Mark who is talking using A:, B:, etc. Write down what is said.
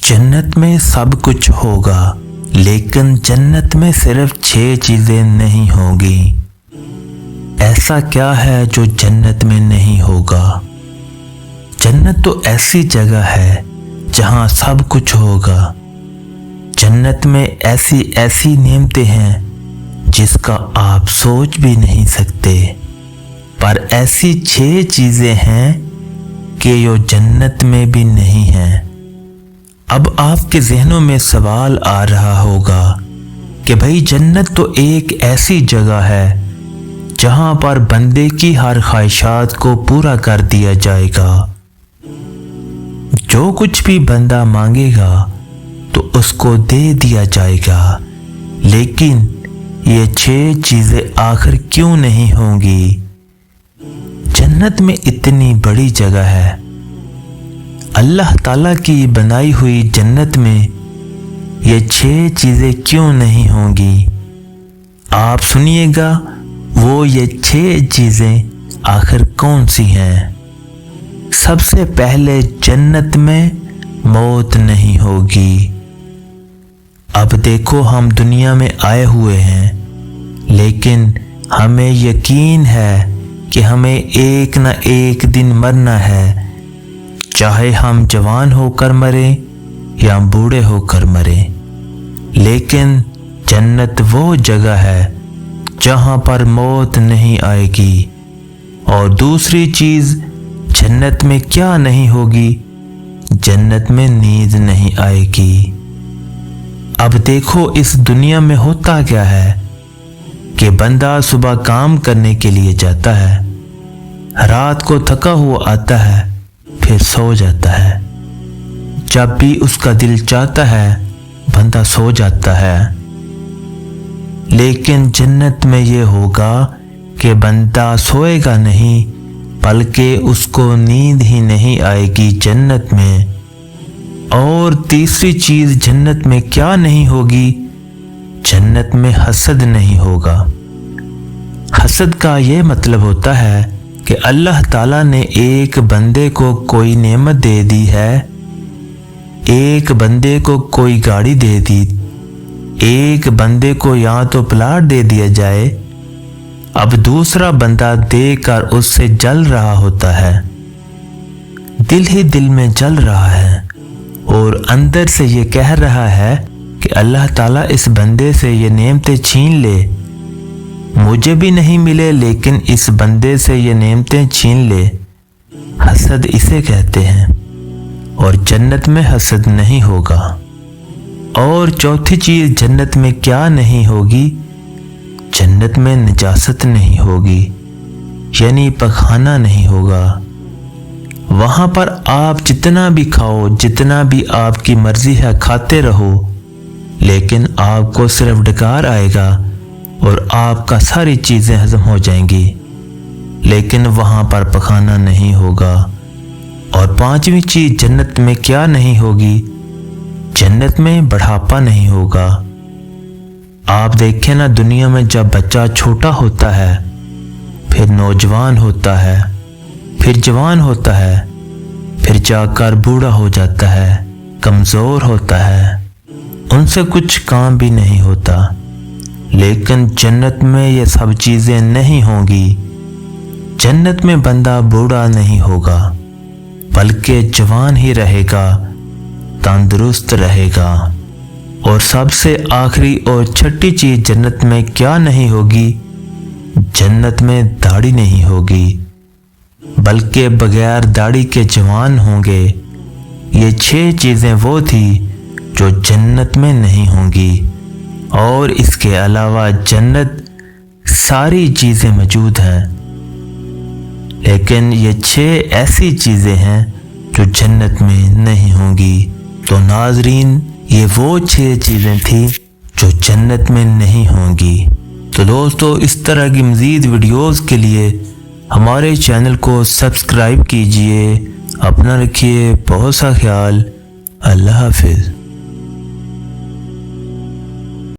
A: जन्नत में सब कुछ होगा, लेकिन जन्नत में सिर्फ 6 चीजें नहीं होगी। ऐसा क्या है जो जन्नत में नहीं होगा? जन्नत तो ऐसी जगह है जहां सब कुछ होगा। जन्नत में ऐसी ऐसी नेमतें हैं जिसका आप सोच भी नहीं सकते, पर ऐसी 6 चीजें हैं कि जो जन्नत में भी नहीं हैं। अब आपके जहनों में सवाल आ रहा होगा कि भाई जन्नत तो एक ऐसी जगह है जहां पर बंदे की हर ख्वाहिशात को पूरा कर दिया जाएगा। जो कुछ भी बंदा मांगेगा तो उसको दे दिया जाएगा, लेकिन ये 6 चीजें आखिर क्यों नहीं होंगी? जन्नत में इतनी बड़ी जगह है, अल्लाह ताला की बनाई हुई जन्नत में ये 6 चीजें क्यों नहीं होंगी? आप सुनिएगा वो ये 6 चीजें आखिर कौन सी हैं। सबसे पहले, जन्नत में मौत नहीं होगी। अब देखो, हम दुनिया में आए हुए हैं, लेकिन हमें यकीन है कि हमें एक न एक दिन मरना है, चाहे हम जवान होकर मरें या बूढ़े होकर मरें। लेकिन जन्नत वो जगह है जहां पर मौत नहीं आएगी। और दूसरी चीज, जन्नत में क्या नहीं होगी? जन्नत में नींद नहीं आएगी। अब देखो, इस दुनिया में होता क्या है कि बंदा सुबह काम करने के लिए जाता है, रात को थका हुआ आता है, फिर सो जाता है। जब भी उसका दिल चाहता है बंदा सो जाता है। लेकिन जन्नत में ये होगा कि बंदा सोएगा नहीं, बल्कि उसको नींद ही नहीं आएगी जन्नत में। और तीसरी चीज, जन्नत में क्या नहीं होगी? जन्नत में हसद नहीं होगा। हसद का ये मतलब होता है कि अल्लाह ताला ने एक बंदे को कोई नेमत दे दी है, एक बंदे को कोई गाड़ी दे दी, एक बंदे को या तो प्लाट दे दिया जाए, अब दूसरा बंदा देकर उससे जल रहा होता है, दिल ही दिल में जल रहा है और अंदर से ये कह रहा है कि अल्लाह ताला इस बंदे से ये नेमतें छीन ले, मुझे भी नहीं मिले लेकिन इस बंदे से ये नेमतें छीन ले। हसद इसे कहते हैं। और जन्नत में हसद नहीं होगा। और चौथी चीज, जन्नत में क्या नहीं होगी? जन्नत में निजासत नहीं होगी, यानी पखाना नहीं होगा। वहां पर आप जितना भी खाओ, जितना भी आपकी मर्जी है खाते रहो, लेकिन आपको सिर्फ डकार आएगा और आपका सारी चीजें हजम हो जाएंगी, लेकिन वहां पर पखाना नहीं होगा। और 5वीं चीज, जन्नत में क्या नहीं होगी? जन्नत में बढ़ापा नहीं होगा। आप देखें ना, दुनिया में जब बच्चा छोटा होता है, फिर नौजवान होता है, फिर जवान होता है, फिर जाकर बूढ़ा हो जाता है, कमजोर होता है, उनसे कुछ काम भी नहीं होता। लेकिन जन्नत में ये सब चीजें नहीं होंगी। जन्नत में बंदा बूढ़ा नहीं होगा, बल्कि जवान ही रहेगा, तंदुरुस्त रहेगा। और सबसे आखिरी और छठी चीज, जन्नत में क्या नहीं होगी? जन्नत में दाढ़ी नहीं होगी, बल्कि बगैर दाढ़ी के जवान होंगे। ये 6 चीजें वो थी जो जन्नत में नहीं होंगी। और इसके अलावा जन्नत सारी चीजें मौजूद हैं, लेकिन ये 6 ऐसी चीजें हैं जो जन्नत में नहीं होंगी। तो नाजरीन, ये वो 6 चीजें थी जो जन्नत में नहीं होंगी। तो दोस्तों, इस तरह की मज़ीद वीडियोस के लिए हमारे चैनल को सब्सक्राइब कीजिए। अपना रखिए बहुत सा ख्याल। अल्लाह हाफिज़।